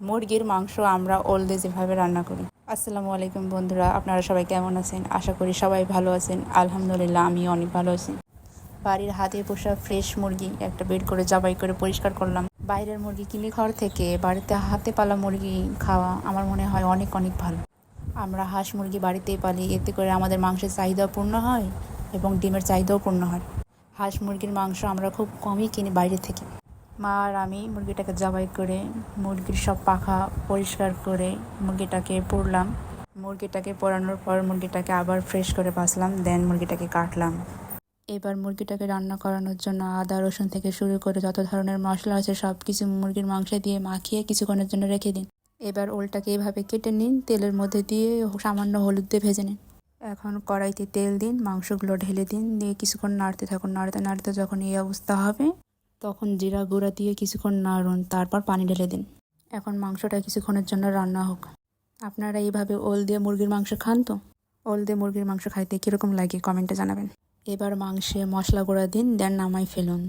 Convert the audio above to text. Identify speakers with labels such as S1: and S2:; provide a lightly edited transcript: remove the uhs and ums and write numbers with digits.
S1: মুরগির মাংস আমরা ওল দিয়ে যেভাবে রান্না করি। আসসালামু আলাইকুম বন্ধুরা, আপনারা সবাই কেমন আছেন? আশা করি সবাই ভালো আছেন। আলহামদুলিল্লাহ, আমি অনেক ভালো আছি। বাড়ির হাতে পোষা ফ্রেশ মুরগি একটা বের করে জবাই করে পরিষ্কার করলাম। বাইরের মুরগি কিনে খাওয়ার থেকে বাড়িতে হাতে পালা মুরগি খাওয়া আমার মনে হয় অনেক অনেক ভালো। আমরা হাঁস মুরগি বাড়িতেই পালি, এতে করে আমাদের মাংসের চাহিদাও পূর্ণ হয় এবং ডিমের চাহিদাও পূর্ণ হয়। হাঁস মুরগির মাংস আমরা খুব কমই কিনি বাইরে থেকে। মা আর আমি মুরগিটাকে জবাই করে মুরগির সব পাখা পরিষ্কার করে মুরগিটাকে পুড়লাম। মুরগিটাকে পোড়ানোর পর মুরগিটাকে আবার ফ্রেশ করে বাছলাম, দেন মুরগিটাকে কাটলাম। এবার মুরগিটাকে রান্না করানোর জন্য আদা রসুন থেকে শুরু করে যত ধরনের মশলা আছে সব কিছু মুরগির মাংসে দিয়ে মাখিয়ে কিছুক্ষণের জন্য রেখে দিন। এবার ওলটাকে এভাবে কেটে নিন, তেলের মধ্যে দিয়ে সামান্য হলুদ দিয়ে ভেজে নিন। এখন কড়াইতে তেল দিন, মাংসগুলো ঢেলে দিন, দিয়ে কিছুক্ষণ নাড়তে থাকুন। নাড়তে নাড়তে যখন এই অবস্থা হবে তখন জিরা গুঁড়া দিয়ে কিছুক্ষণ নাড়ুন, তারপর পানি ঢেলে দিন। এখন মাংসটা কিছুক্ষণের জন্য রান্না হোক। আপনারা এইভাবে ওল দিয়ে মুরগির মাংস খান তো? ওল দিয়ে মুরগির মাংস খাইতে কীরকম লাগে কমেন্টে জানাবেন। এবার মাংসে মশলা গুঁড়া দিন, দেন নামাই ফেলুন।